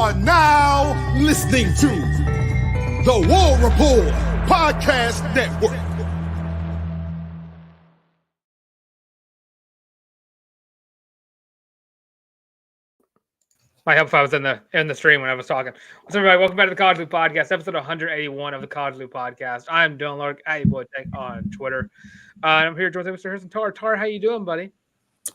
are now listening to the War Report Podcast Network. I hope I was in the stream when I was talking. What's up, everybody? Welcome back to the College Loop Podcast, episode 181 of the College Loop Podcast. I'm Dylan Larck, @boytech on Twitter. And I'm here with Mr. Harrison Tarr. Tarr, how you doing, buddy?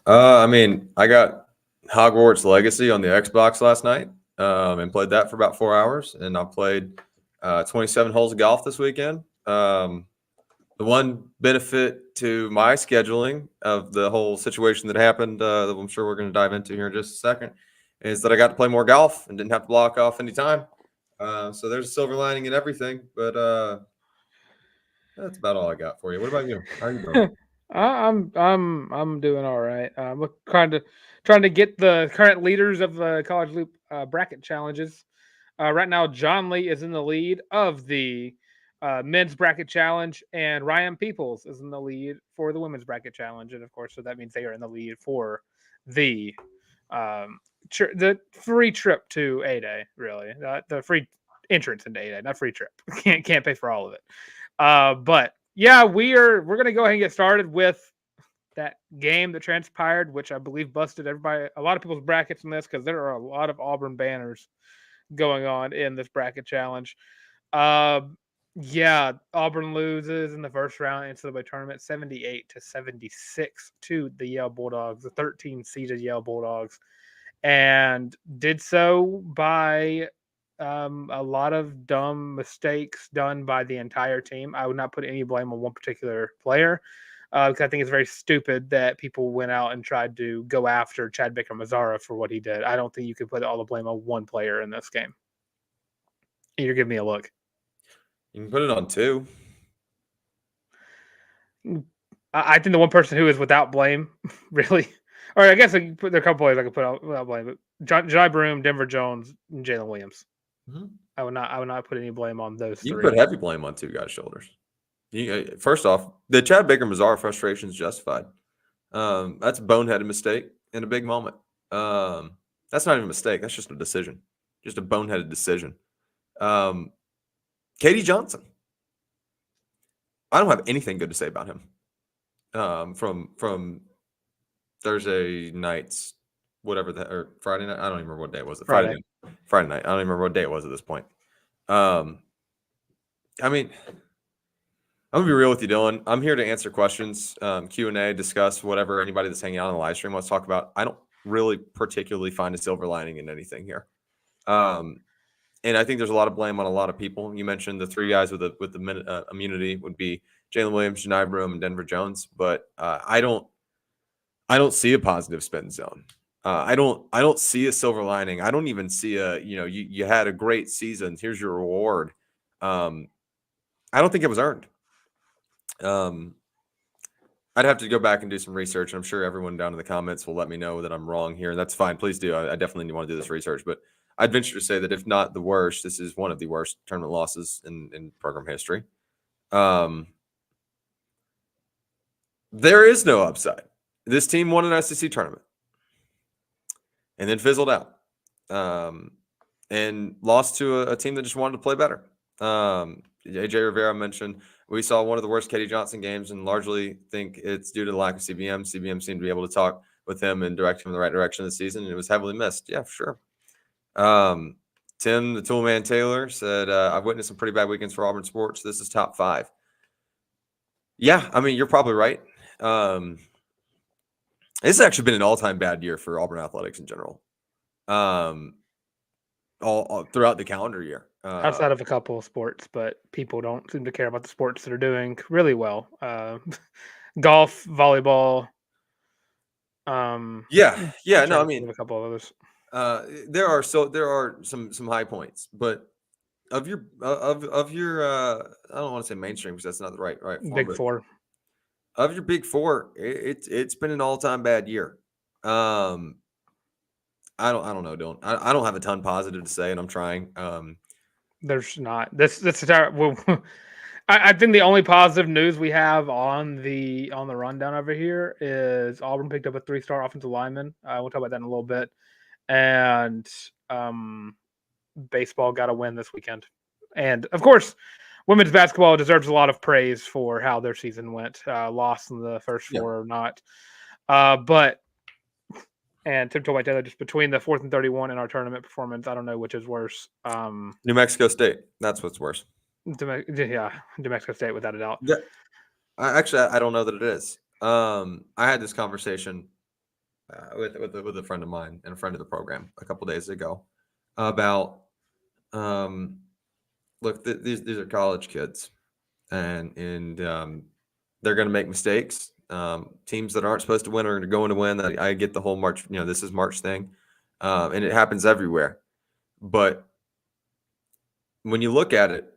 I got Hogwarts Legacy on the Xbox last night and played that for about 4 hours. And I played 27 holes of golf this weekend. The one benefit to my scheduling of the whole situation that happened, that I'm sure we're going to dive into here in just a second, is that I got to play more golf and didn't have to block off any time. So there's a silver lining in everything. But that's about all I got for you. What about you? How are you doing? I'm doing all right. I'm trying to get the current leaders of the College Loop bracket challenges. Right now, John Lee is in the lead of the men's bracket challenge, and Ryan Peoples is in the lead for the women's bracket challenge. And of course, so that means they are in the lead for the free trip to A-Day. Really, the free entrance into A-Day, not free trip. Can't pay for all of it. But yeah, we're gonna go ahead and get started with that game that transpired, which I believe busted a lot of people's brackets in this, because there are a lot of Auburn banners going on in this bracket challenge. Yeah, Auburn loses in the first round into the tournament 78-76 to the Yale Bulldogs, the 13-seeded Yale Bulldogs, and did so by a lot of dumb mistakes done by the entire team. I would not put any blame on one particular player, because I think it's very stupid that people went out and tried to go after Chad Baker-Mazara for what he did. I don't think you could put all the blame on one player in this game. You're giving me a look. You can put it on two. I think the one person who is without blame, really, or I guess there are a couple players I could put out without blame, but Jai Broom, Denver Jones, and Jalen Williams. Mm-hmm. I would not put any blame on those three. You can put heavy blame on two guys' shoulders. First off, the Chad Baker-Mazara frustration is justified. That's a boneheaded mistake in a big moment. That's not even a mistake. That's just a decision. Just a boneheaded decision. Katie Johnson. I don't have anything good to say about him. From Thursday nights, or Friday night. I don't even remember what day it was. Friday night. I don't even remember what day it was at this point. I mean, I'm gonna be real with you, Dylan. I'm here to answer questions, Q&A, discuss whatever anybody that's hanging out on the live stream wants to talk about. I don't really particularly find a silver lining in anything here. And I think there's a lot of blame on a lot of people. You mentioned the three guys with the immunity would be Jalen Williams, Jani Broom, and Denver Jones. But I don't see a positive spin zone. I don't see a silver lining. I don't even see you had a great season. Here's your reward. I don't think it was earned. I'd have to go back and do some research. I'm sure everyone down in the comments will let me know that I'm wrong here. And that's fine. Please do. I definitely want to do this research. But I'd venture to say that if not the worst, this is one of the worst tournament losses in program history. There is no upside. This team won an SEC tournament and then fizzled out and lost to a team that just wanted to play better. AJ Rivera mentioned we saw one of the worst Katie Johnson games and largely think it's due to the lack of CBM. CBM seemed to be able to talk with him and direct him in the right direction this season, and it was heavily missed. Yeah, for sure. Tim, the Toolman Taylor, said, I've witnessed some pretty bad weekends for Auburn sports. This is top 5. Yeah, I mean, you're probably right. This has actually been an all-time bad year for Auburn athletics in general. All throughout the calendar year. Outside of a couple of sports, but people don't seem to care about the sports that are doing really well. Golf, volleyball. No, I mean a couple of others. There are some high points, but of your I don't want to say mainstream because that's not the right form, Big Four. Of your Big Four, it's been an all-time bad year. I don't know, Dylan. I don't have a ton positive to say, and I'm trying. There's not. This well, I think the only positive news we have on the rundown over here is Auburn picked up a 3-star offensive lineman. We'll talk about that in a little bit. And baseball got a win this weekend. And, of course, women's basketball deserves a lot of praise for how their season went. Lost in the first four or not. And Tim White Taylor, just between the 4th and 31 and our tournament performance, I don't know which is worse. New Mexico State. That's what's worse. New Mexico State, without a doubt. Yeah. I don't know that it is. I had this conversation with a friend of mine and a friend of the program a couple days ago about look, these are college kids, and they're going to make mistakes. Teams that aren't supposed to win are going to win. I get the whole March, this is March thing, and it happens everywhere. But when you look at it,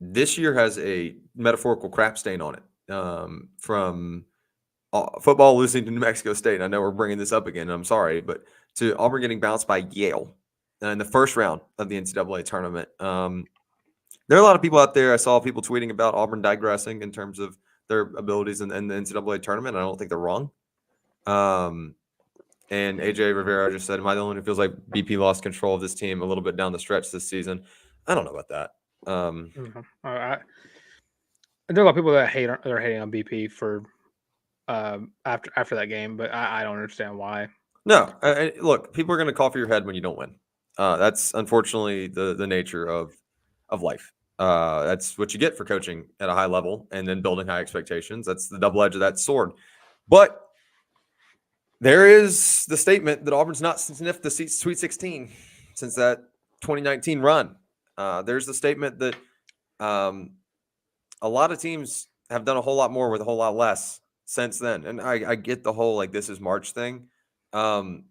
this year has a metaphorical crap stain on it from football losing to New Mexico State. And I know we're bringing this up again, and I'm sorry, but to Auburn getting bounced by Yale in the first round of the NCAA tournament. There are a lot of people out there. I saw people tweeting about Auburn digressing in terms of their abilities in the NCAA tournament. I don't think they're wrong. And AJ Rivera just said, "Am I the only one who feels like BP lost control of this team a little bit down the stretch this season?" I don't know about that. There are a lot of people that are hating on BP for after that game, but I don't understand why. No, look, people are going to call for your head when you don't win. That's unfortunately the nature of life. That's what you get for coaching at a high level and then building high expectations. That's the double edge of that sword. But there is the statement that Auburn's not sniffed the Sweet 16 since that 2019 run. There's the statement that a lot of teams have done a whole lot more with a whole lot less since then. And I get the whole this is March thing. That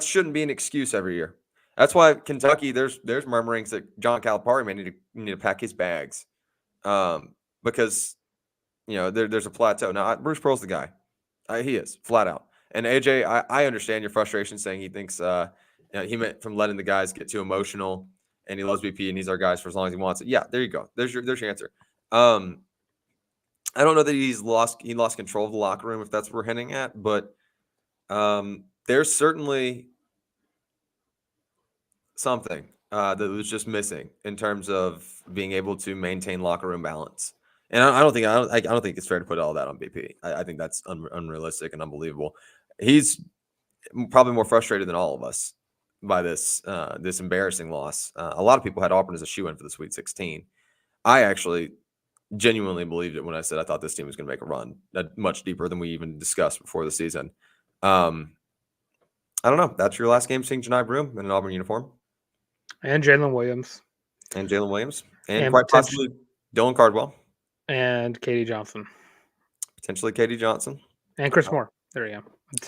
shouldn't be an excuse every year. That's why Kentucky, there's murmurings that John Calipari may need to pack his bags because there's a plateau. Now Bruce Pearl's the guy, he is flat out. And AJ, I understand your frustration saying he thinks he meant from letting the guys get too emotional, and he loves BP and he's our guys for as long as he wants it. Yeah, there you go. There's your answer. I don't know that he lost control of the locker room if that's what we're hinting at, but there's certainly something that was just missing in terms of being able to maintain locker room balance. And I don't think it's fair to put all that on BP. I think that's unrealistic and unbelievable. He's probably more frustrated than all of us by this embarrassing loss. A lot of people had Auburn as a shoe-in for the Sweet 16. I actually genuinely believed it when I said I thought this team was going to make a run much deeper than we even discussed before the season. I don't know. That's your last game seeing Janai Broome in an Auburn uniform. And Jalen Williams. And quite possibly Dylan Cardwell. And Katie Johnson. Potentially Katie Johnson. And Chris Moore. There you go.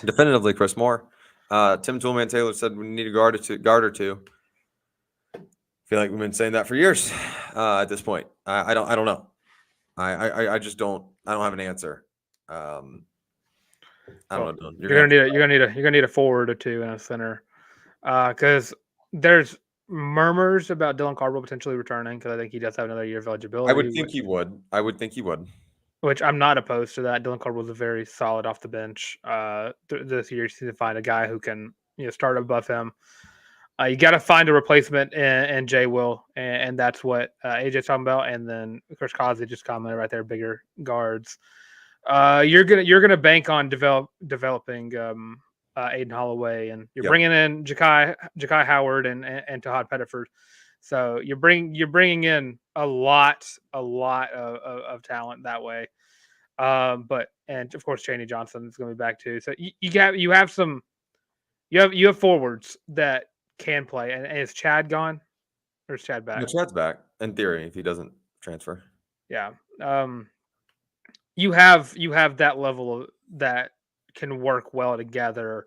Definitively Chris Moore. Tim Toolman Taylor said we need a guard or two. I feel like we've been saying that for years at this point. I don't know. I just don't. I don't have an answer. I don't know. You're gonna need a forward or two and a center, because there's murmurs about Dylan Cardwell potentially returning because I think he does have another year of eligibility. I would think he would. Which I'm not opposed to that. Dylan Cardwell's a very solid off the bench. This year, you need to find a guy who can start above him. You got to find a replacement in Jay Will, and that's what AJ's talking about. And then Chris Cosley just commented right there, bigger guards. You're gonna bank on developing Aiden Holloway, and you're bringing in Ja'Kai Howard and Tahad Pettiford. So you're bringing in a lot of talent that way. And of course Chaney Johnson is going to be back too. So you have forwards that can play. And is Chad gone, or is Chad back? No, Chad's back in theory if he doesn't transfer. Yeah. You have that level that can work well together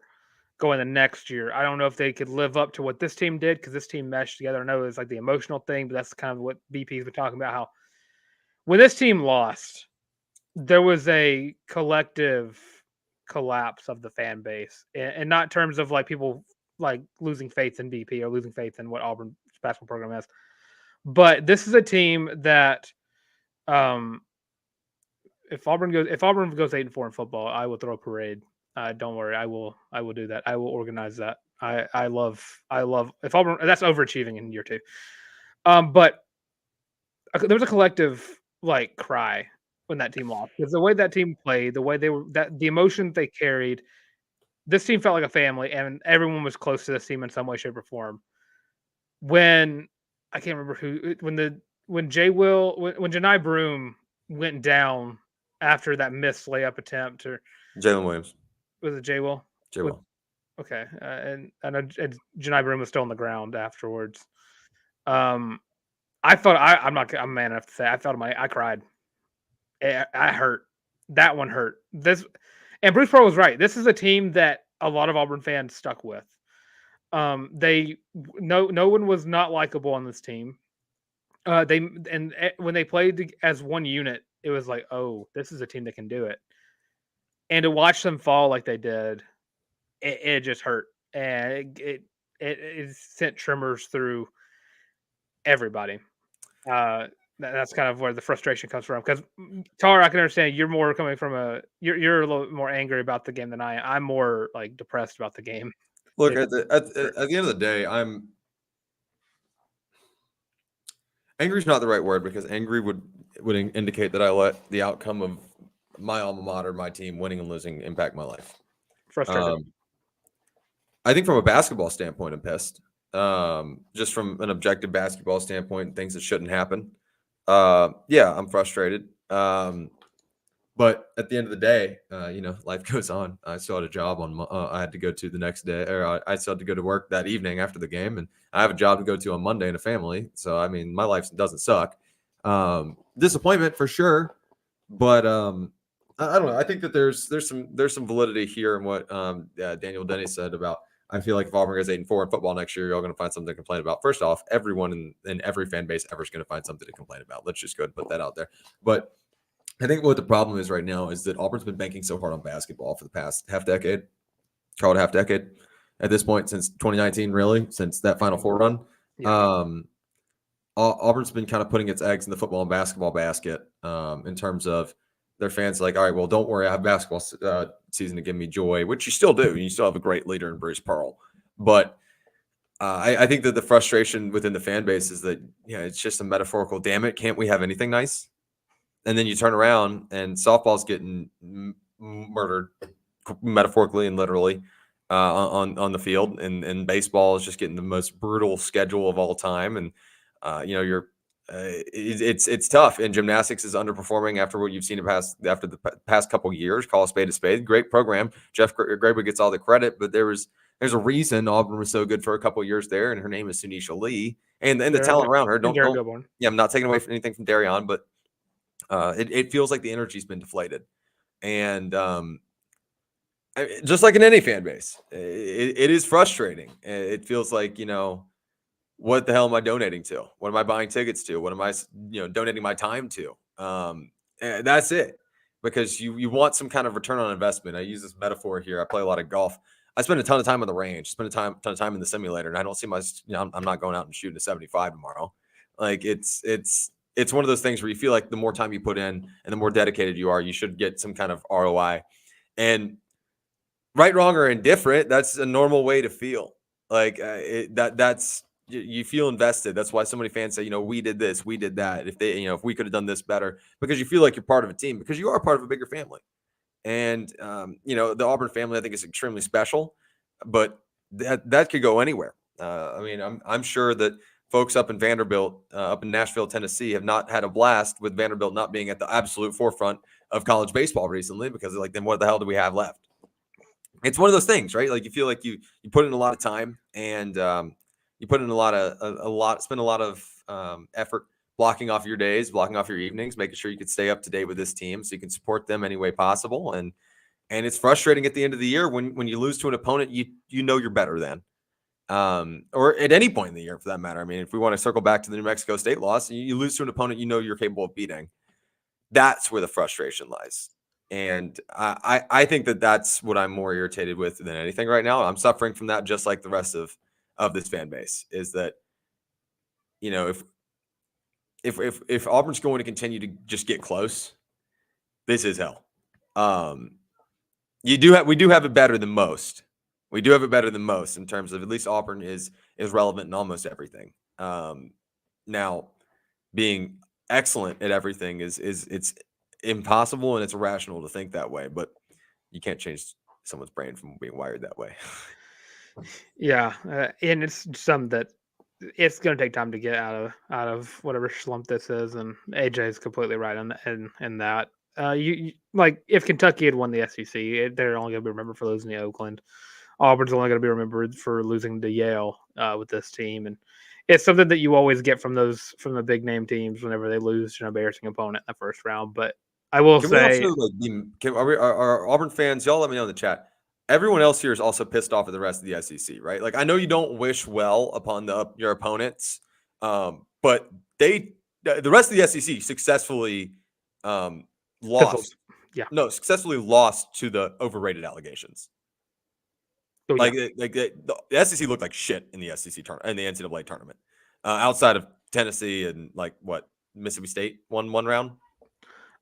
going the next year. I don't know if they could live up to what this team did because this team meshed together. I know it's like the emotional thing, but that's kind of what BP's been talking about. How when this team lost, there was a collective collapse of the fan base, and not in terms of like people like losing faith in BP or losing faith in what Auburn's basketball program is. But this is a team that, if Auburn goes 8-4 in football, I will throw a parade. Don't worry, I will do that. I will organize that. I love if Auburn, that's overachieving in year 2. But there was a collective like cry when that team lost, because the way that team played, the way they were, that the emotion they carried, this team felt like a family, and everyone was close to this team in some way, shape, or form. When I can't remember who, when Janai Broom went down after that missed layup attempt, or Jalen Williams. was it Jay Will? Jay Will. Okay, and Janai Broom was still on the ground afterwards. I thought I'm man enough to say I felt I cried. I hurt. That one hurt. And Bruce Pearl was right. This is a team that a lot of Auburn fans stuck with. No one was not likable on this team. When they played as one unit, it was like, oh, this is a team that can do it. And to watch them fall like they did, it just hurt, and it sent tremors through everybody. That's kind of where the frustration comes from. Because Tarr, I can understand you're more coming from you're a little more angry about the game than I am. I'm more like depressed about the game. Look, at the end of the day, angry is not the right word, because angry would indicate that I let the outcome of my alma mater, my team, winning and losing, impact my life. Frustrated. I think from a basketball standpoint, I'm pissed. Just from an objective basketball standpoint, things that shouldn't happen. Yeah, I'm frustrated. But at the end of the day, life goes on. I still had a job I had to go to the next day, or I still had to go to work that evening after the game, and I have a job to go to on Monday and a family. So, I mean, my life doesn't suck. Disappointment for sure, but I don't know. I think that there's some validity here in what Daniel Denny said about. I feel like if Auburn goes 8-4 in football next year, you're all going to find something to complain about. First off, everyone in every fan base ever is going to find something to complain about. Let's just go ahead and put that out there. But I think what the problem is right now is that Auburn's been banking so hard on basketball for the past half decade at this point, since 2019, really, since that Final Four run. Yeah. Auburn's been kind of putting its eggs in the football and basketball basket in terms of their fans like, all right, well, don't worry, I have basketball season to give me joy, which you still do. You still have a great leader in Bruce Pearl. But I think that the frustration within the fan base is that, it's just a metaphorical, damn it, can't we have anything nice? And then you turn around and softball's getting murdered metaphorically and literally on the field. And baseball is just getting the most brutal schedule of all time. And, it's tough, and gymnastics is underperforming after what you've seen after the past couple of years. Call a spade. Great program. Jeff Graber gets all the credit, but there's a reason Auburn was so good for a couple of years there, and her name is Sunisha Lee, and the talent around her. I'm not taking away from anything from Darion, but it feels like the energy's been deflated, and just like in any fan base, it is frustrating. It feels like, what the hell am I donating to? What am I buying tickets to? What am I, donating my time to? That's it. Because you want some kind of return on investment. I use this metaphor here. I play a lot of golf. I spend a ton of time on the range, spend a ton of time in the simulator, and I don't see I'm not going out and shooting a 75 tomorrow. Like it's one of those things where you feel like the more time you put in and the more dedicated you are, you should get some kind of ROI. And right, wrong, or indifferent, that's a normal way to feel. Like that's. You feel invested. That's why so many fans say, we did this, we did that. If they, if we could have done this better, because you feel like you're part of a team, because you are part of a bigger family. And, the Auburn family, I think, is extremely special, but that could go anywhere. I'm sure that folks up in Vanderbilt, up in Nashville, Tennessee, have not had a blast with Vanderbilt not being at the absolute forefront of college baseball recently, because they're like, then what the hell do we have left? It's one of those things, right? Like you feel like you put in a lot of time, and, you put in spend a lot of effort blocking off your days, blocking off your evenings, making sure you can stay up to date with this team so you can support them any way possible. And it's frustrating at the end of the year when you lose to an opponent you're better than, or at any point in the year for that matter. I mean, if we want to circle back to the New Mexico State loss, you lose to an opponent you're capable of beating. That's where the frustration lies. And I think that's what I'm more irritated with than anything right now. I'm suffering from that, just like the rest of this fan base, is that, if Auburn's going to continue to just get close, this is hell. We do have it better than most We do have it better than most in terms of at least Auburn is relevant in almost everything. Now, being excellent at everything is it's impossible and it's irrational to think that way, but you can't change someone's brain from being wired that way. Yeah, and it's something that it's going to take time to get out of whatever slump this is, and AJ is completely right on in that. You like if Kentucky had won the SEC, they're only going to be remembered for losing to Oakland. Auburn's only going to be remembered for losing to Yale with this team, and it's something that you always get from the big name teams whenever they lose to an embarrassing opponent in the first round. But I will Can say, we also are Auburn fans? Y'all let me know in the chat. Everyone else here is also pissed off at the rest of the SEC, right? Like I know you don't wish well upon your opponents, but the rest of the SEC successfully lost. Yeah. No, successfully lost to the overrated allegations. Oh, Like, yeah. the SEC looked like shit in the SEC tournament, in the NCAA tournament, outside of Tennessee and Mississippi State won one round.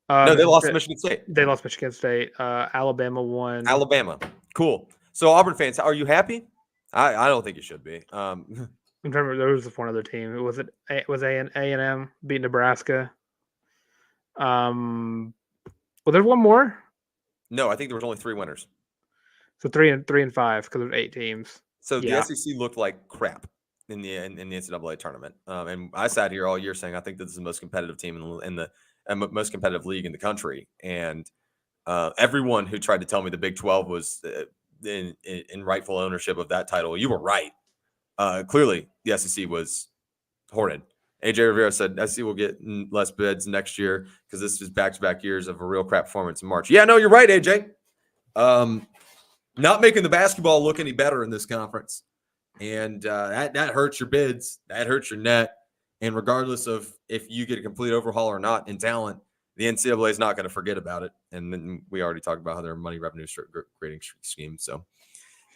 No, they lost to Michigan State. They lost Michigan State. Alabama won. Alabama, cool. So Auburn fans, are you happy? I don't think you should be. I'm trying to remember, there was one other team. It was A&M beat Nebraska. Well, there's one more. No, I think there was only 3 winners. So 3 and 5 because there's 8 teams. So the SEC looked like crap in the NCAA tournament. And I sat here all year saying I think this is the most competitive team in the most competitive league in the country. And everyone who tried to tell me the Big 12 was in rightful ownership of that title, you were right. Clearly, the SEC was horrid. AJ Rivera said SEC will get less bids next year because this is back-to-back years of a real crap performance in March. Yeah, no, you're right, AJ. Not making the basketball look any better in this conference. And that hurts your bids. That hurts your net. And regardless of if you get a complete overhaul or not in talent, the NCAA is not going to forget about it. And then we already talked about how their money revenue grading scheme. So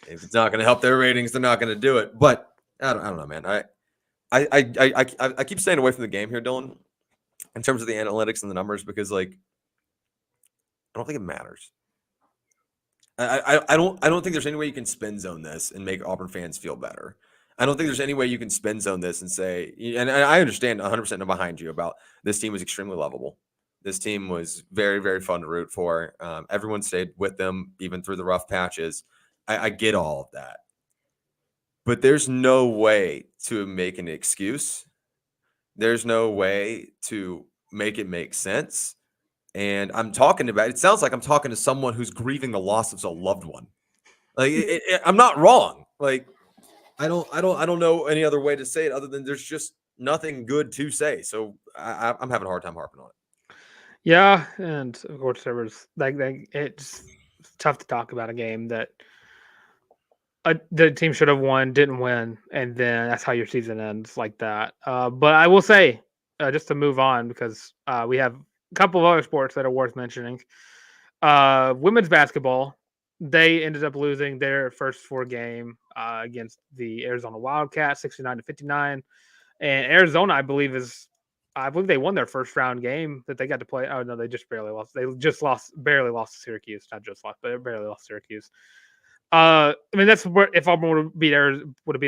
if it's not going to help their ratings, they're not going to do it. But I don't know, man. I keep staying away from the game here, Dylan, in terms of the analytics and the numbers, because I don't think it matters. I don't think there's any way you can spin zone this and make Auburn fans feel better. I don't think there's any way you can spin zone this and say, and I understand 100% behind you about this team was extremely lovable. This team was very, very fun to root for. Everyone stayed with them even through the rough patches. I get all of that. But there's no way to make an excuse. There's no way to make it make sense. And I'm talking about, it sounds like I'm talking to someone who's grieving the loss of a loved one. I'm not wrong. I don't know any other way to say it other than there's just nothing good to say. So I'm having a hard time harping on it. Yeah, and of course there was it's tough to talk about a game that the team should have won, didn't win, and then that's how your season ends like that. But I will say, just to move on, because we have a couple of other sports that are worth mentioning. Women's basketball, they ended up losing their first 4 game against the Arizona Wildcats, 69-59. And Arizona, I believe they won their first round game that they got to play. Oh no, they just barely lost. They just barely lost to Syracuse. Not just lost, but they barely lost to Syracuse. I mean, that's where if Auburn would have beat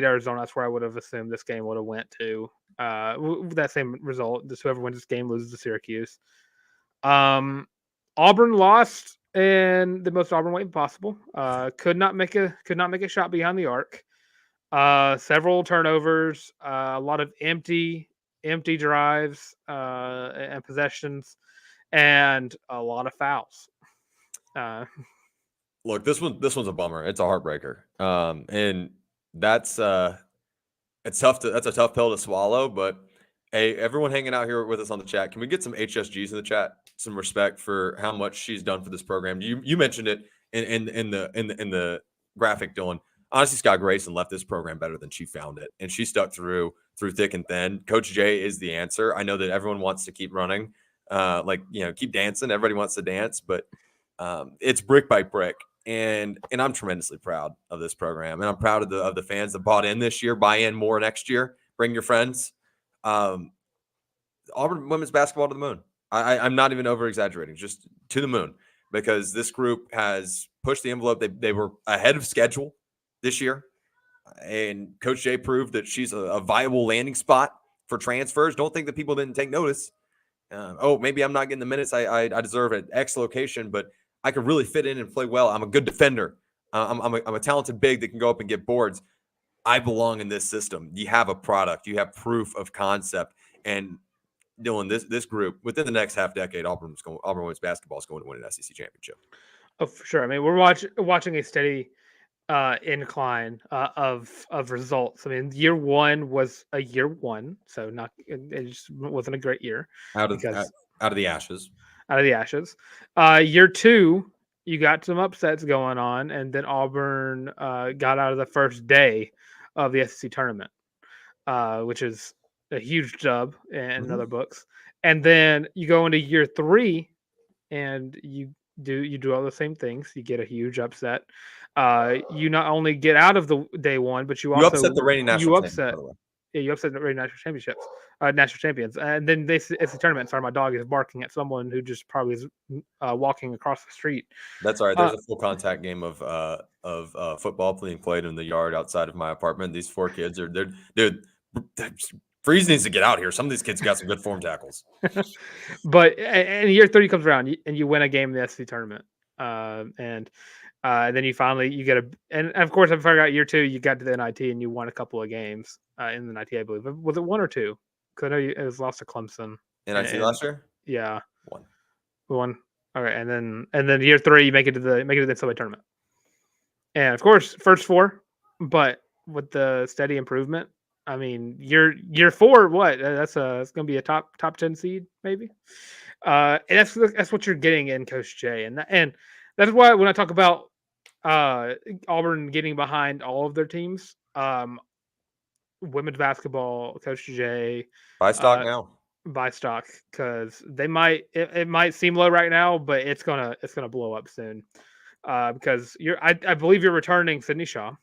Arizona, that's where I would have assumed this game would have went to. That same result. Just whoever wins this game loses to Syracuse. Auburn lost in the most Auburn way possible. Could not make a shot beyond the arc. Several turnovers, a lot of empty drives and possessions, and a lot of fouls. Look, this one's a bummer. It's a heartbreaker. And that's a tough pill to swallow. But hey, everyone hanging out here with us on the chat, can we get some HSGs in the chat? Some respect for how much she's done for this program. You mentioned it in the graphic, Dylan. Honestly, Scott Grayson left this program better than she found it, and she stuck through thick and thin. Coach J is the answer. I know that everyone wants to keep running, keep dancing. Everybody wants to dance, but it's brick by brick, and I'm tremendously proud of this program, and I'm proud of the fans that bought in this year. Buy in more next year. Bring your friends. Auburn women's basketball to the moon. I'm not even over exaggerating, just to the moon, because this group has pushed the envelope. They were ahead of schedule this year. And Coach Jay proved that she's a viable landing spot for transfers. Don't think that people didn't take notice. Maybe I'm not getting the minutes I deserve at X location, but I could really fit in and play well. I'm a good defender. I'm a talented big that can go up and get boards. I belong in this system. You have a product. You have proof of concept. And Dylan, this group, within the next half decade, Auburn women's basketball is going to win an SEC championship. Oh, for sure. I mean, we're watching a steady incline of results. I mean, year one was a year one, so it just wasn't a great year out of the ashes. Out of the ashes. Year two, you got some upsets going on, and then Auburn got out of the first day of the SEC tournament, which is a huge dub in other books. And then you go into year three, and you do all the same things. You get a huge upset. You not only get out of the day one, but you also upset the reigning national you upset the reigning national champions. And then it's the tournament. Sorry, my dog is barking at someone who just probably is walking across the street. That's all right. There's a full contact game of football being played in the yard outside of my apartment. These 4 kids they're Freeze needs to get out here. Some of these kids got some good form tackles. But and year 30 comes around and you win a game in the SEC tournament. And then you get and of course, I forgot year 2, you got to the NIT and you won a couple of games in the NIT, I believe. Was it 1 or 2? Because I know it was lost to Clemson. NIT last year? Yeah. 1. 1. Okay, and then year 3, you make it to the NCAA tournament. And of course, first 4, but with the steady improvement. I mean, year 4, what? It's going to be a top 10 seed, maybe. And that's what you're getting in Coach Jay, and that's why when I talk about Auburn getting behind all of their teams, women's basketball, Coach Jay, buy stock now. Buy stock because they might. It might seem low right now, but it's gonna blow up soon. Because I believe you're returning Sydney Shaw,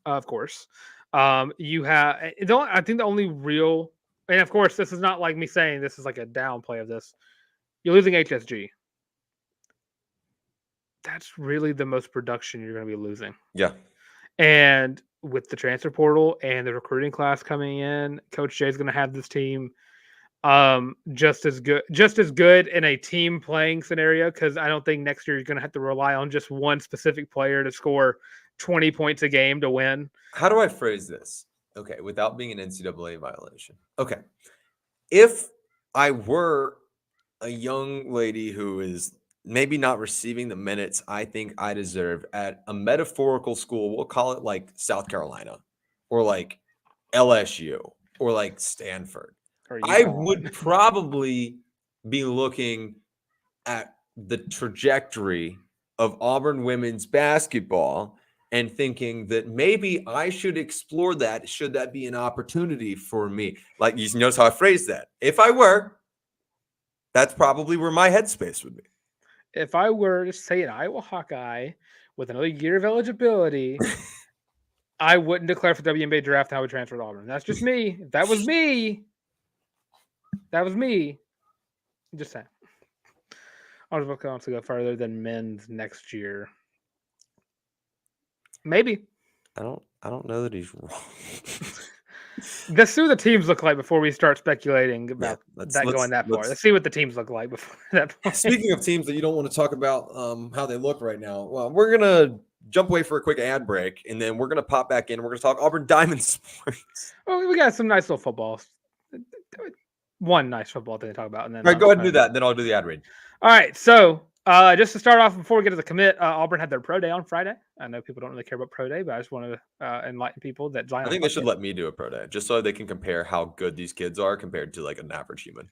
of course. You have I think the only real, and of course this is not like me saying this is like a downplay of this. You're losing HSG. That's really the most production you're going to be losing. Yeah. And with the transfer portal and the recruiting class coming in, Coach Jay is going to have this team just as good in a team playing scenario, because I don't think next year you're going to have to rely on just one specific player to score 20 points a game to win. How do I phrase this? Okay, without being an NCAA violation. Okay. If I were a young lady who is maybe not receiving the minutes I think I deserve at a metaphorical school, we'll call it like South Carolina or like LSU or like Stanford, I would probably be looking at the trajectory of Auburn women's basketball and thinking that maybe I should explore that. Should that be an opportunity for me? Like, you notice how I phrased that. If I were, that's probably where my headspace would be. If I were to say an Iowa Hawkeye with another year of eligibility, I wouldn't declare for the WNBA draft. I would transfer to Auburn. That's just me. If that was me. That was me. Just saying. Auburn wants to go further than men's next year. Maybe. I don't know that he's wrong. Let's see what the teams look like before we start speculating about going that far. Let's see what the teams look like before that point. Speaking of teams that you don't want to talk about how they look right now, well, we're going to jump away for a quick ad break, and then we're going to pop back in. We're going to talk Auburn Diamond Sports. Oh, we got some nice little football. One nice football thing to talk about. And then all right, go ahead and do that, and then I'll do the ad read. All right, so just to start off, before we get to the commit, Auburn had their pro day on Friday. I know people don't really care about pro day, but I just want to enlighten people that Zion. I think they should let me do a pro day just so they can compare how good these kids are compared to like an average human.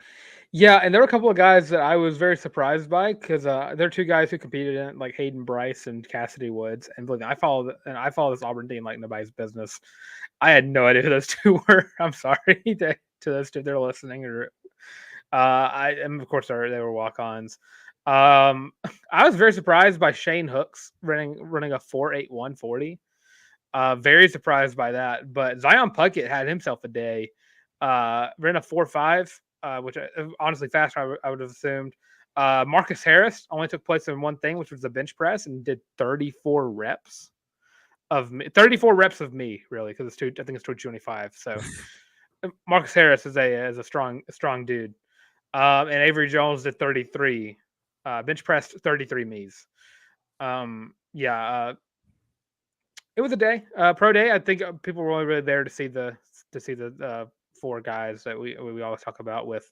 Yeah, and there were a couple of guys that I was very surprised by because there are 2 guys who competed in it, like Hayden Bryce and Cassidy Woods. And believe me, I follow this Auburn team like nobody's business. I had no idea who those 2 were. I'm sorry to those 2 if they're listening. Or and of course they were walk-ons. I was very surprised by Shane Hooks running a 4.81 40. Very surprised by that. But Zion Puckett had himself a day. Ran a 4.5, which honestly faster I would have assumed. Marcus Harris only took place in one thing, which was the bench press, and did 34 reps. of me, 34 reps of me, really, because I think it's 225. So Marcus Harris is a strong dude. And Avery Jones did 33. Bench pressed 33 me's. It was a day, pro day. I think people were really there to see the four guys that we always talk about with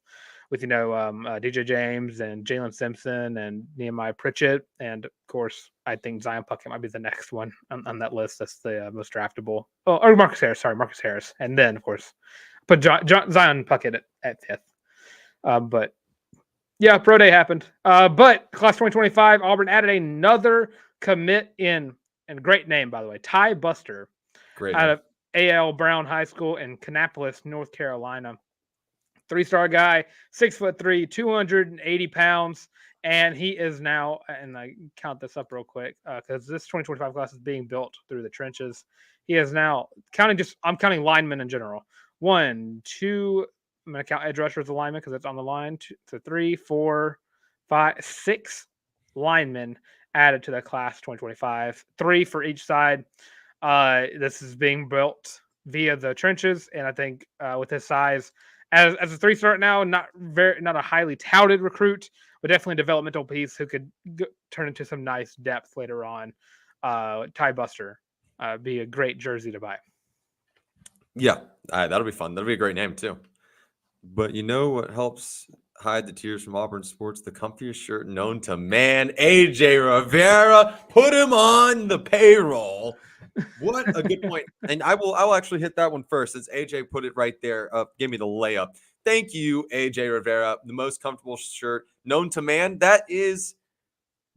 DJ James and Jalen Simpson and Nehemiah Pritchett, and of course I think Zion Puckett might be the next one on that list. That's the most draftable. Oh, or Marcus Harris, and then of course put Zion Puckett at fifth. But yeah, pro day happened. But class 2025, Auburn added another commit in. And great name, by the way, Ty Buster, out of A.L. Brown High School in Kannapolis, North Carolina. 3-star guy, 6'3", 280 pounds, and he is now. And I count this up real quick because this 2025 class is being built through the trenches. He is now I'm counting linemen in general. 1, 2. I'm going to count edge rushers as a lineman because it's on the line. 2, 3, 4, 5, 6 linemen added to the class 2025, 3 for each side. This is being built via the trenches, and I think with his size, as a 3-star now, not a highly touted recruit, but definitely a developmental piece who could turn into some nice depth later on. Ty Buster, be a great jersey to buy. Yeah, that'll be fun. That'll be a great name too. But you know what helps hide the tears from Auburn sports? The comfiest shirt known to man, AJ Rivera. Put him on the payroll. What a good point. And I'll actually hit that one first, since AJ put it right there. Give me the layup. Thank you, AJ Rivera. The most comfortable shirt known to man. That is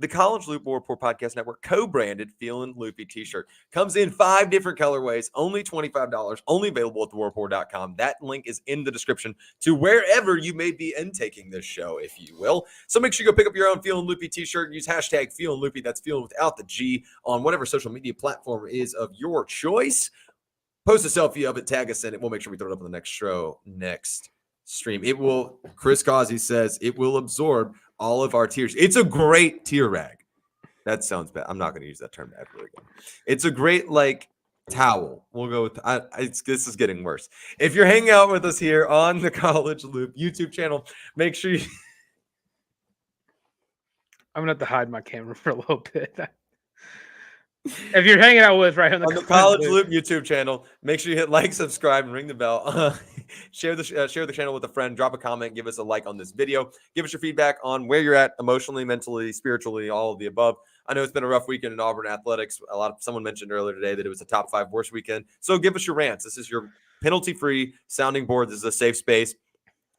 the College Loop War Report Podcast Network co-branded Feelin' Loopy t-shirt. Comes in 5 different colorways, only $25, only available at thewarreport.com. That link is in the description to wherever you may be intaking this show, if you will. So make sure you go pick up your own Feelin' Loopy t-shirt and use hashtag Feelin' Loopy. That's Feelin' without the G on whatever social media platform is of your choice. Post a selfie of it, tag us in it. We'll make sure we throw it up on the next show, next stream. It will, Chris Causey says, it will absorb all of our tears. It's a great tear rag. That sounds bad. I'm not going to use that term ever again. It's a great towel. We'll go with this is getting worse. If you're hanging out with us here on the College Loop YouTube channel, make sure you. I'm gonna have to hide my camera for a little bit. If you're hanging out with us right on the College Loop YouTube channel, make sure you hit like, subscribe, and ring the bell. Share the channel with a friend. Drop a comment. Give us a like on this video. Give us your feedback on where you're at emotionally, mentally, spiritually, all of the above. I know it's been a rough weekend in Auburn athletics. Someone mentioned earlier today that it was a top 5 worst weekend. So give us your rants. This is your penalty-free sounding board. This is a safe space.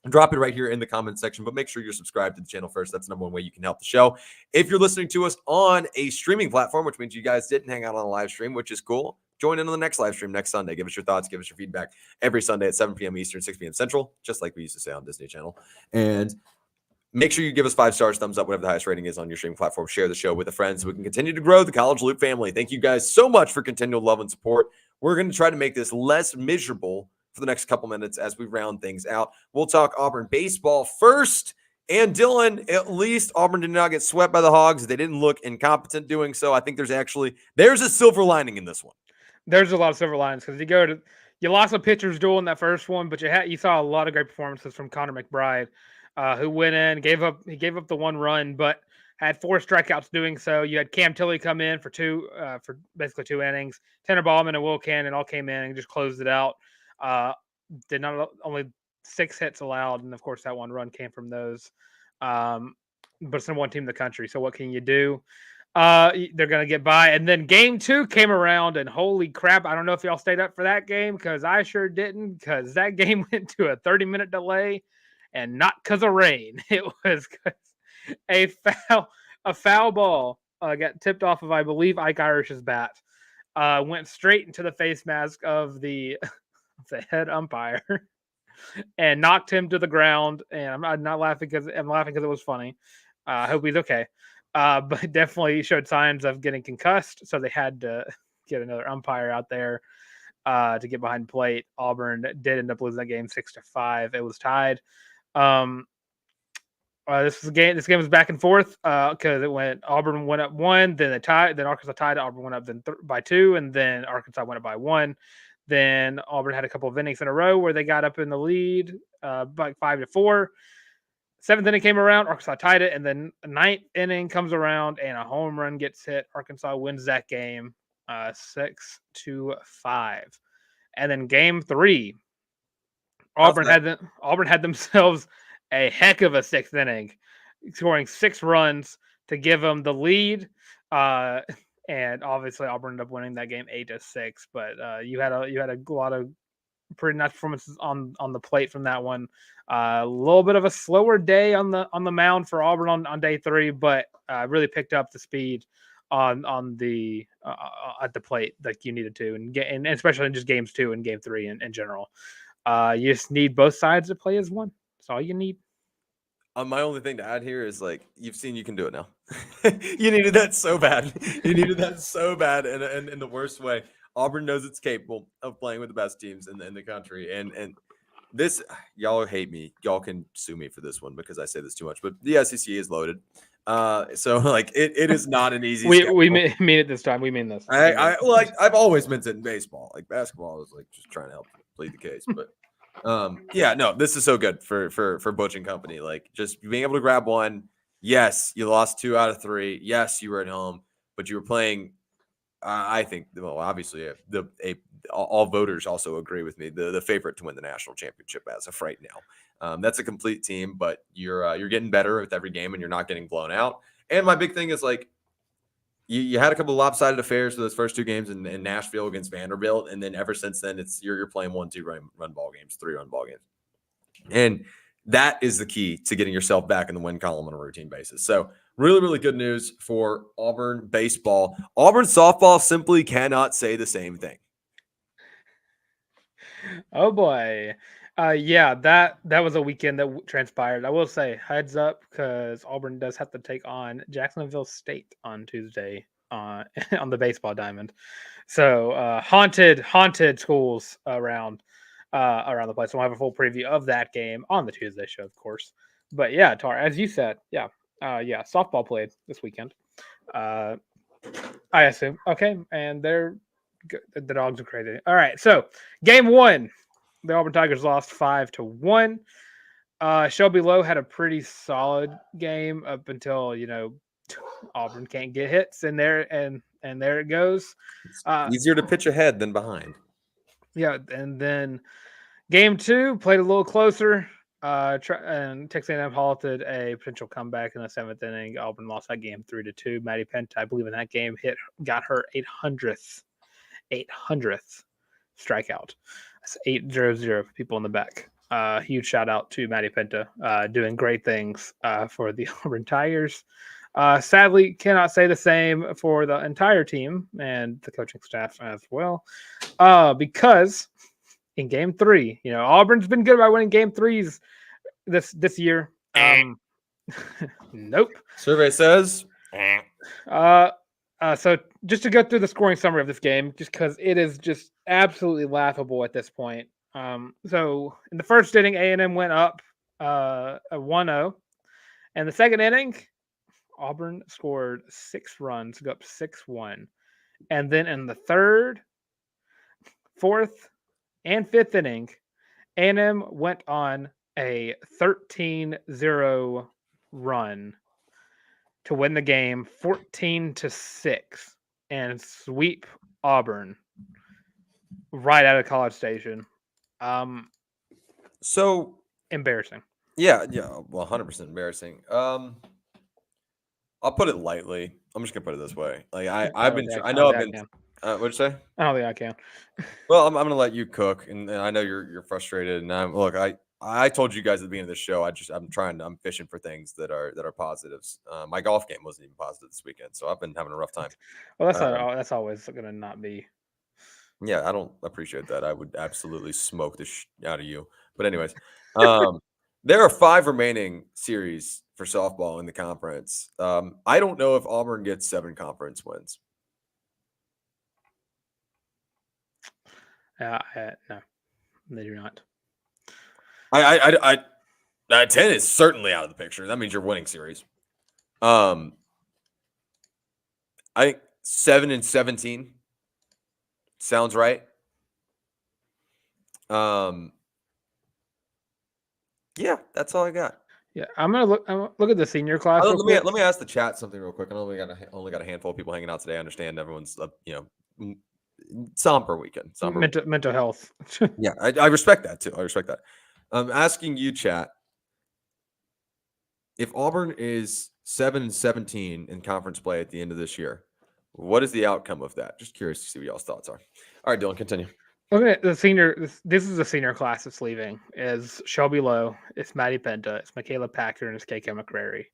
Drop it right here in the comment section, but make sure you're subscribed to the channel first. That's the number one way you can help the show. If you're listening to us on a streaming platform, which means you guys didn't hang out on a live stream, which is cool, join in on the next live stream next Sunday. Give us your thoughts. Give us your feedback every Sunday at 7 p.m. Eastern, 6 p.m. Central, just like we used to say on Disney Channel. And make sure you give us 5 stars, thumbs up, whatever the highest rating is on your streaming platform. Share the show with a friend so we can continue to grow the College Loop family. Thank you guys so much for continual love and support. We're going to try to make this less miserable for the next couple minutes as we round things out. We'll talk Auburn baseball first. And Dylan, at least Auburn did not get swept by the Hogs. They didn't look incompetent doing so. I think there's a silver lining in this one. There's a lot of silver linings because you lost a pitcher's duel in that first one, but you saw a lot of great performances from Connor McBride, who went in, gave up the 1 run, but had 4 strikeouts doing so. You had Cam Tilley come in for basically 2 innings. Tanner Ballman and Will Cannon all came in and just closed it out. Did not only 6 hits allowed, and of course that 1 run came from those. But it's the 1 team in the country, so what can you do? They're gonna get by. And then game 2 came around, and holy crap, I don't know if y'all stayed up for that game, because I sure didn't, because that game went to a 30-minute delay, and not because of rain. It was because a foul ball got tipped off of, I believe, Ike Irish's bat. Went straight into the face mask of the head umpire and knocked him to the ground. And I'm not laughing because it was funny. I hope he's okay. But definitely showed signs of getting concussed. So they had to get another umpire out there to get behind plate. Auburn did end up losing that game 6-5. It was tied. This game was back and forth because it went Auburn went up 1, then they tied, then Arkansas tied. Auburn went up by 2, and then Arkansas went up by 1. Then Auburn had a couple of innings in a row where they got up in the lead, like 5-4. 7th inning came around, Arkansas tied it, and then 9th inning comes around and a home run gets hit. Arkansas wins that game 6-5. And then game 3, Auburn had themselves a heck of a 6th inning, scoring 6 runs to give them the lead. And obviously Auburn ended up winning that game 8-6. But you had a lot of pretty nice performances on the plate from that one. A little bit of a slower day on the mound for Auburn on day 3, but really picked up the speed on the at the plate like you needed to, and especially in just games 2 and game 3 in general. You just need both sides to play as one. That's all you need. My only thing to add here is you've seen you can do it now. You needed that so bad. You needed that so bad, and in the worst way. Auburn knows it's capable of playing with the best teams in the country, and this, y'all hate me. Y'all can sue me for this one because I say this too much, but the SEC is loaded. So it is not an easy. we mean it this time. We mean this. I've always meant it in baseball. Basketball is just trying to help plead the case, but this is so good for Butch and company. Just being able to grab one. Yes, you lost 2 out of 3. Yes, you were at home, but you were playing. I think, obviously, all voters also agree with me. The favorite to win the national championship as of right now. That's a complete team, but you're getting better with every game, and you're not getting blown out. And my big thing is you had a couple of lopsided affairs for those first 2 games in Nashville against Vanderbilt, and then ever since then, you're playing 1-2 run ball games, 3-run ball games, and that is the key to getting yourself back in the win column on a routine basis. So really, really good news for Auburn baseball. Auburn softball simply cannot say the same thing. Oh boy. That was a weekend that transpired. I will say heads up because Auburn does have to take on Jacksonville State on Tuesday on the baseball diamond. So haunted schools around the place. So we'll have a full preview of that game on the Tuesday show, of course. But yeah, Tar, as you said, softball played this weekend. I assume. Okay, and the dogs are crazy. All right, so game 1, the Auburn Tigers lost 5-1. Shelby Lowe had a pretty solid game up until Auburn can't get hits, and there it goes. Easier to pitch ahead than behind. Yeah, and then game 2 played a little closer. And Texas A&M halted a potential comeback in the 7th inning. Auburn lost that game 3-2. Maddie Penta, I believe, in that game got her 800th strikeout. That's 800 people in the back. Huge shout out to Maddie Penta, doing great things for the Auburn Tigers. Sadly, cannot say the same for the entire team and the coaching staff as well, because in game 3, Auburn's been good about winning game 3s this year. Nope. Survey says. So just to go through the scoring summary of this game, just because it is just absolutely laughable at this point. So in the first inning, A&M went up 1-0. And the second inning, Auburn scored 6 runs to go up 6-1. And then in the third, fourth, and fifth inning, A&M went on a 13-0 run to win the game 14-6 and sweep Auburn right out of College Station. So embarrassing. Yeah, well, 100% embarrassing. I'll put it lightly. I'm just gonna put it this way. What'd you say? I don't think I can. Well, I'm gonna let you cook, and I know you're frustrated. And I told you guys at the beginning of the show. I'm fishing for things that are positives. My golf game wasn't even positive this weekend, so I've been having a rough time. Well, that's always gonna not be. Yeah, I don't appreciate that. I would absolutely smoke the out of you. But anyways, there are 5 remaining series for softball in the conference. I don't know if Auburn gets 7 conference wins. No, they do not. I 10 is certainly out of the picture. That means you're winning series. I think 7-17 sounds right. Yeah, that's all I got. Yeah, I'm gonna look at the senior class. Real quick. Let me ask the chat something real quick. I know we only got a handful of people hanging out today. I understand everyone's somber weekend. Mental health. Yeah, I respect that too. I respect that. I'm asking you, chat, if Auburn is 7-17 in conference play at the end of this year, what is the outcome of that? Just curious to see what y'all's thoughts are. All right, Dylan, continue. Okay, the senior. This is the senior class that's leaving. Is Shelby Lowe, it's Maddie Penta, it's Michaela Packer, and it's KK McCrary.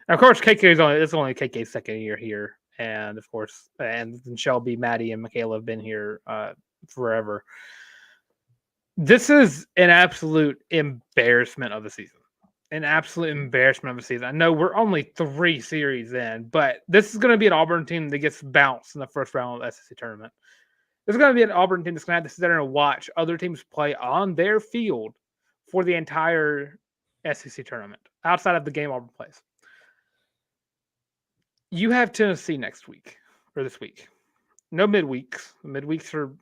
And of course, it's only KK's second year here, and of course, and Shelby, Maddie, and Michaela have been here forever. This is an absolute embarrassment of the season. An absolute embarrassment of the season. I know we're only 3 series in, but this is going to be an Auburn team that gets bounced in the first round of the SEC tournament. There's going to be an Auburn team that's going to have to sit there and watch other teams play on their field for the entire SEC tournament, outside of the game Auburn plays. You have Tennessee next week, or this week. No midweeks. Midweeks are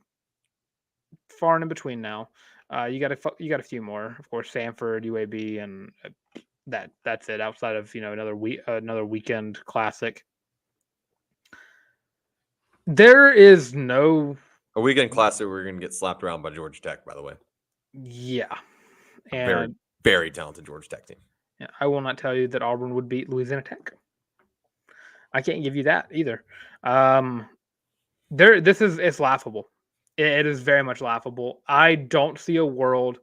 far and in between now. You got a few more, of course, Sanford, UAB, and that's it. Outside of another weekend classic, there is no. A weekend classic, we're going to get slapped around by Georgia Tech, by the way. Yeah. And very, very talented Georgia Tech team. Yeah, I will not tell you that Auburn would beat Louisiana Tech. I can't give you that either. It's laughable. It is very much laughable. I don't see a world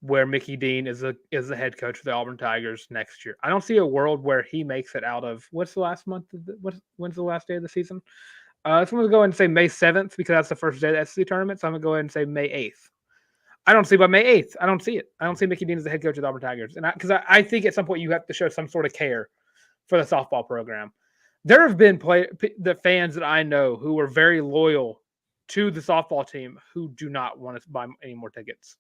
where Mickey Dean is the head coach of the Auburn Tigers next year. I don't see a world where he makes it out of when's the last day of the season? So I'm going to go ahead and say May 7th because that's the first day of the SEC tournament. So I'm going to go ahead and say May 8th. I don't see by May 8th. I don't see it. I don't see Mickey Dean as the head coach of the Auburn Tigers. And because I think at some point you have to show some sort of care for the softball program. There have been the fans that I know who are very loyal to the softball team who do not want to buy any more tickets.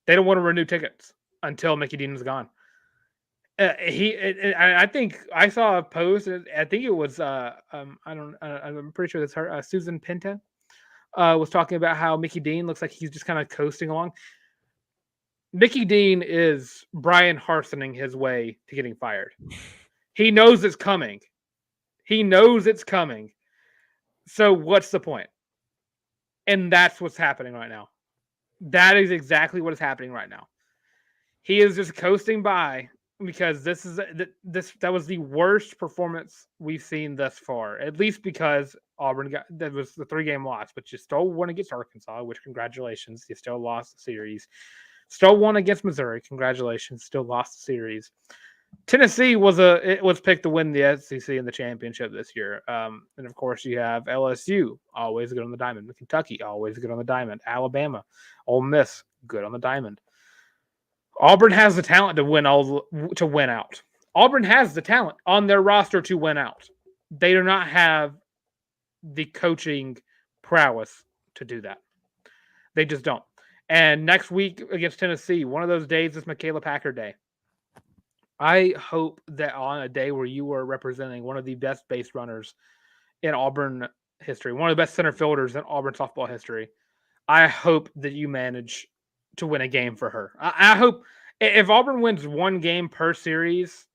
They don't want to renew tickets until Mickey Dean is gone. I think I saw a post. I think it was I'm pretty sure that's her. Susan Pinta was talking about how Mickey Dean looks like he's just kind of coasting along. Mickey Dean is Brian Harsoning his way to getting fired. He knows it's coming. So what's the point? And that's what's happening right now. That is exactly what is happening right now. He is just coasting by because that was the worst performance we've seen thus far. At least because Auburn that was the 3-game loss, but you still won against Arkansas, which congratulations. You still lost the series. Still won against Missouri. Congratulations. Still lost the series. Tennessee was picked to win the SEC in the championship this year. And of course you have LSU, always good on the diamond. Kentucky, always good on the diamond. Alabama, Ole Miss, good on the diamond. Auburn has the talent to win out. Auburn has the talent on their roster to win out. They do not have the coaching prowess to do that. They just don't. And next week against Tennessee, one of those days is Michaela Packer Day. I hope that on a day where you are representing one of the best base runners in Auburn history, one of the best center fielders in Auburn softball history, I hope that you manage to win a game for her. I hope if Auburn wins one game per series,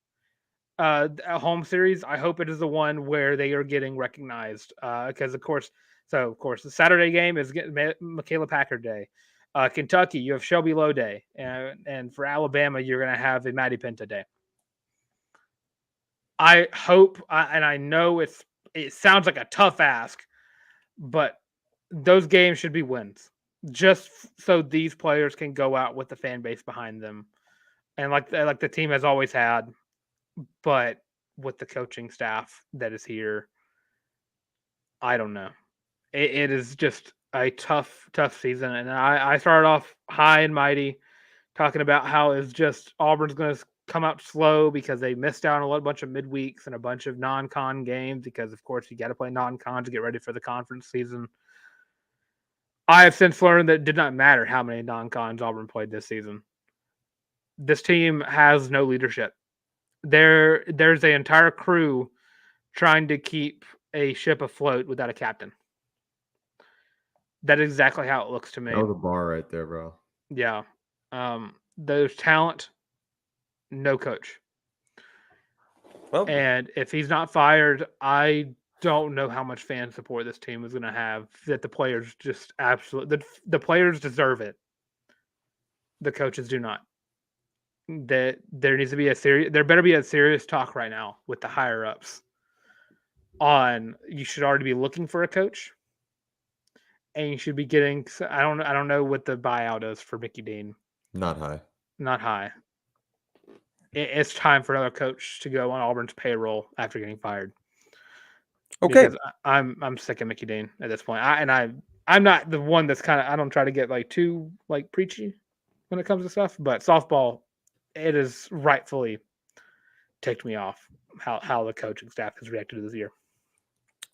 a home series, I hope it is the one where they are getting recognized. Because of course, the Saturday game is Michaela Packer Day. Kentucky, you have Shelby Lowe Day, and for Alabama, you're going to have a Maddie Penta Day. I hope, and I know it sounds like a tough ask, but those games should be wins, just so these players can go out with the fan base behind them, and like the team has always had, but with the coaching staff that is here, I don't know. It is just a tough season, and I started off high and mighty, talking about how it's just Auburn's going to come out slow because they missed out on a bunch of midweeks and a bunch of non-con games because, of course, you got to play non-con to get ready for the conference season. I have since learned that it did not matter how many non-cons Auburn played this season. this team has no leadership. There's an entire crew trying to keep a ship afloat without a captain. That is exactly how it looks to me. That was a bar right there, bro. Yeah. There's talent, no coach. Well, And if he's not fired, I don't know how much fan support this team is going to have. That the players just absolutely the players deserve it. The coaches do not. That there needs to be there better be a serious talk right now with the higher ups on you should already be looking for a coach, and you should be getting. I don't know what the buyout is for Mickey Dean. not high. Not high. It's time for another coach to go on Auburn's payroll after getting fired. Okay. Because I'm sick of Mickey Dean at this point. I'm not the one that's kind of, I don't try to get like too like preachy when it comes to stuff, but softball, it has rightfully ticked me off how the coaching staff has reacted to this year.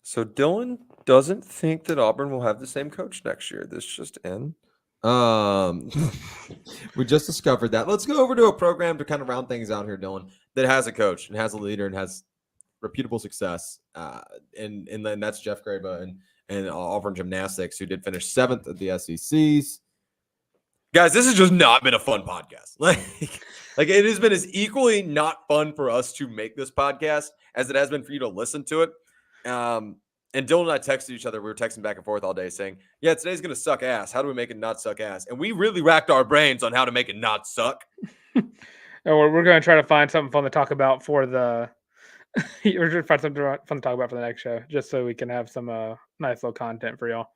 So Dylan doesn't think that Auburn will have the same coach next year. This just in. We just discovered that. Let's go over to a program to kind of round things out here, Dylan, that has a coach and has a leader and has reputable success. And then that's Jeff Graba and Auburn Gymnastics, who did finish 7th at the SECs. Guys, this has just not been a fun podcast. Like it has been as equally not fun for us to make this podcast as it has been for you to listen to it. And Dylan and I texted each other. We were texting back and forth all day saying, yeah, today's going to suck ass. How do we make it not suck ass? And we really racked our brains on how to make it not suck. We're going to try to find something fun to talk about for the we're going to find something fun to talk about for the next show, just so we can have some nice little content for y'all.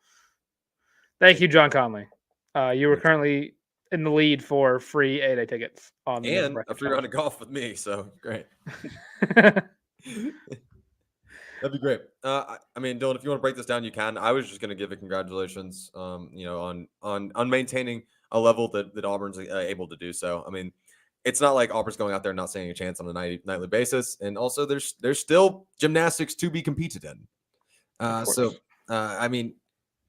Thank you, John Conley. You were currently in the lead for free 8-day tickets on the and a free round of golf with me. So great. That'd be great. I mean, Dylan, if you want to break this down, you can. I was just going to give it congratulations, on maintaining a level that Auburn's able to do so. I mean, it's not like Auburn's going out there and not standing a chance on a nightly basis. And also, there's still gymnastics to be competed in. I mean,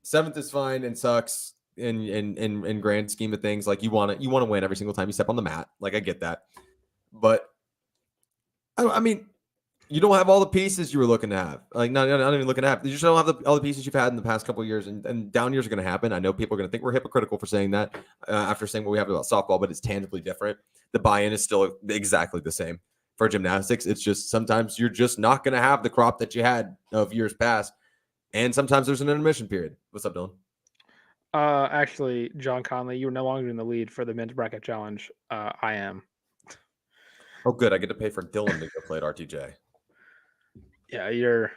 7th is fine and sucks in grand scheme of things. Like you want to win every single time you step on the mat. Like I get that, but I mean. You don't have all the pieces you were looking to have. Like, not even looking to have. You just don't have all the pieces you've had in the past couple of years. And down years are going to happen. I know people are going to think we're hypocritical for saying that after saying what we have about softball, but it's tangibly different. The buy-in is still exactly the same for gymnastics. It's just sometimes you're just not going to have the crop that you had of years past. And sometimes there's an intermission period. What's up, Dylan? Actually, John Conley, you're no longer in the lead for the men's bracket challenge. I am. Oh, good. I get to pay for Dylan to go play at RTJ. Yeah, you're.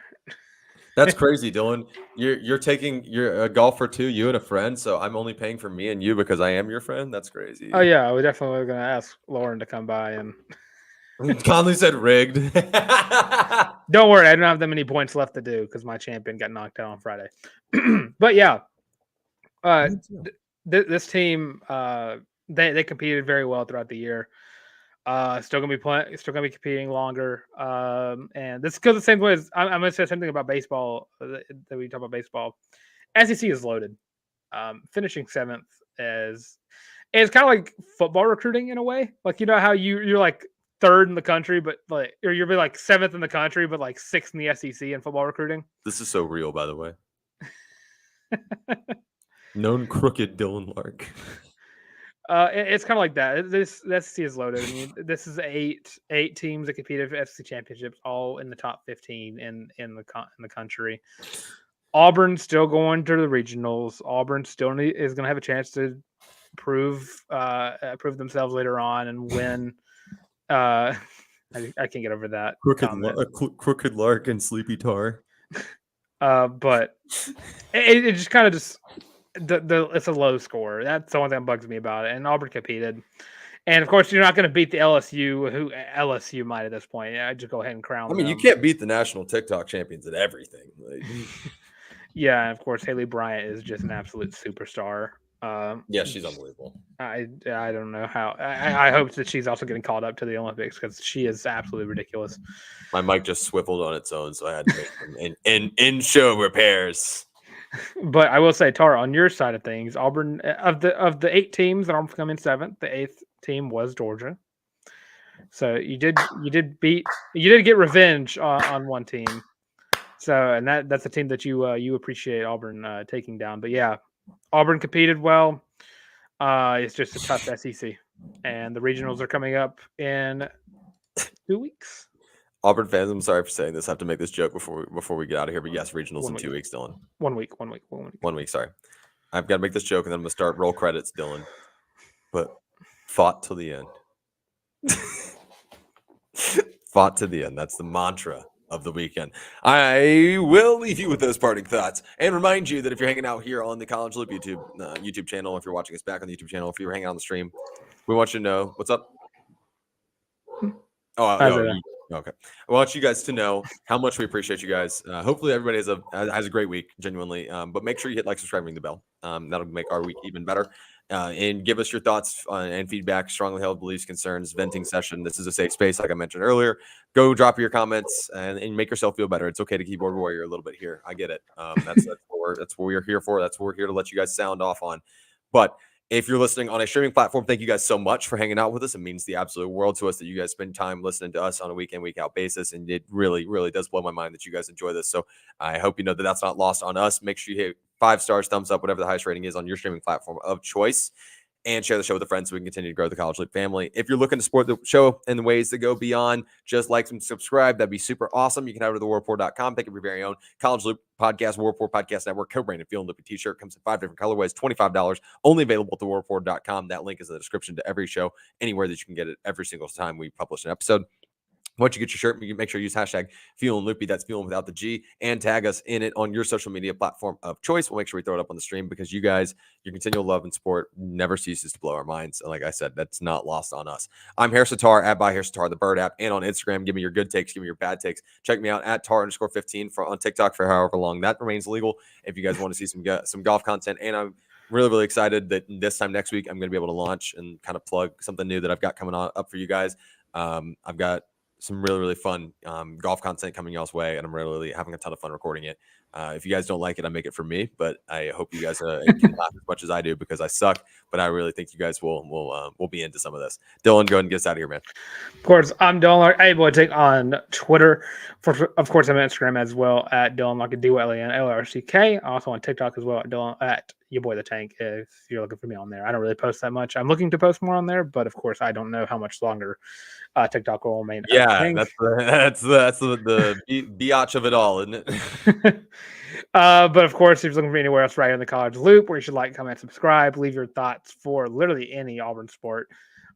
That's crazy, Dylan. You're a golfer too, you and a friend. So I'm only paying for me and you because I am your friend. That's crazy. Oh yeah, we definitely were gonna ask Lauren to come by and. Conley said rigged. Don't worry, I don't have that many points left to do because my champion got knocked out on Friday. But yeah, this team they competed very well throughout the year. Still gonna be competing longer. And this goes the same way as I'm gonna say something about baseball that we talk about baseball. SEC is loaded. Finishing 7th is kind of like football recruiting in a way. Like you know how you're like 3rd in the country, but like or you'll be like 7th in the country, but like 6th in the SEC in football recruiting. This is so real, by the way. Known crooked Dylan Larck. It's kind of like that. The SEC is loaded. I mean, this is eight teams that competed for SEC championships, all in the top 15 in the country. Auburn still going to the regionals. Auburn still is going to have a chance to prove themselves later on and win. I can't get over that. Crooked Larck and Sleepy Tar. But it just kind of just. It's a low score. That's the one thing that bugs me about it. And Auburn competed, and of course you're not going to beat the LSU, who LSU might at this point. I just go ahead and crown. I mean, them. You can't beat the national TikTok champions at everything. Like... Yeah, and of course Haley Bryant is just an absolute superstar. Yeah, she's unbelievable. I don't know how. I hope that she's also getting called up to the Olympics because she is absolutely ridiculous. My mic just swiveled on its own, so I had to make some in-show repairs. But I will say, Tara, on your side of things, Auburn of the 8 teams that are coming 7th, the 8th team was Georgia. So you did get revenge on one team. So and that's a team that you appreciate Auburn taking down. But yeah, Auburn competed well. It's just a tough SEC, and the regionals are coming up in 2 weeks. Auburn fans, I'm sorry for saying this. I have to make this joke before we get out of here. But yes, regionals in 2 weeks, Dylan. 1 week. 1 week. Sorry, I've got to make this joke, and then I'm gonna start roll credits, Dylan. But fought till the end. Fought to the end. That's the mantra of the weekend. I will leave you with those parting thoughts and remind you that if you're hanging out here on the College Loop YouTube channel, if you're watching us back on the YouTube channel, if you're hanging out on the stream, we want you to know what's up. Okay. I want you guys to know how much we appreciate you guys. Hopefully everybody has a great week, genuinely. But make sure you hit like, subscribe, ring the bell. That'll make our week even better. And give us your thoughts and feedback, strongly held beliefs, concerns, venting session. This is a safe space, like I mentioned earlier. Go drop your comments and make yourself feel better. It's okay to keyboard warrior a little bit here. I get it. That's what we're here for. That's what we're here to let you guys sound off on. But if you're listening on a streaming platform, thank you guys so much for hanging out with us. It means the absolute world to us that you guys spend time listening to us on a week in, week out basis. And it really, really does blow my mind that you guys enjoy this. So I hope you know that that's not lost on us. Make sure you hit 5 stars, thumbs up, whatever the highest rating is on your streaming platform of choice. And share the show with a friend so we can continue to grow the College Loop family. If you're looking to support the show in the ways that go beyond just like and subscribe, that'd be super awesome. You can head over to thewarreport.com, pick up your very own College Loop podcast, War Report Podcast Network, co-branded Feel and Loopy t-shirt. Comes in 5 different colorways, $25, only available at thewarreport.com. That link is in the description to every show, anywhere that you can get it every single time we publish an episode. Once you get your shirt, you can make sure you use hashtag Feel and Loopy. That's Feeling without the G, and tag us in it on your social media platform of choice. We'll make sure we throw it up on the stream because you guys, your continual love and support never ceases to blow our minds. And like I said, that's not lost on us. I'm Harrison Tarr at Harrison Tarr, the Bird app, and on Instagram. Give me your good takes, give me your bad takes. Check me out at Tar_15 on TikTok for however long that remains legal. If you guys want to see some golf content, and I'm really, really excited that this time next week I'm going to be able to launch and kind of plug something new that I've got coming on up for you guys. I've got some really, really fun golf content coming y'all's way, and I'm really having a ton of fun recording it. If you guys don't like it, I make it for me, but I hope you guys can laugh as much as I do because I suck. But I really think you guys will be into some of this. Dylan, go ahead and get us out of here, man. Of course, I'm Dylan Larck, able on Twitter. Of course, I'm on Instagram as well at Dylan Larck, DYLANLRCK. Also on TikTok as well at Dylan at Your Boy the Tank. If you're looking for me on there, I don't really post that much. I'm looking to post more on there, but of course, I don't know how much longer TikTok will remain. Yeah, that's the biatch of it all, isn't it? But of course, if you're looking for anywhere else, right in the College Loop, where you should like, comment, subscribe, leave your thoughts for literally any Auburn sport,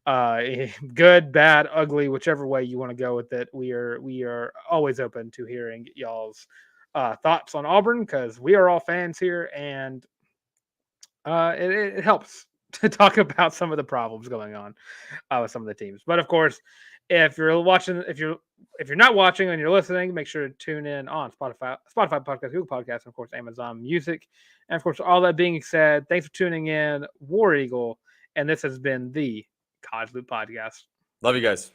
good, bad, ugly, whichever way you want to go with it. We are always open to hearing y'all's thoughts on Auburn because we are all fans here, and it helps to talk about some of the problems going on with some of the teams. But of course, if you're not watching and you're listening, make sure to tune in on Spotify Podcast, Google Podcasts, and of course Amazon Music. And of course, all that being said, thanks for tuning in, War Eagle, and this has been the College Loop Podcast. Love you guys.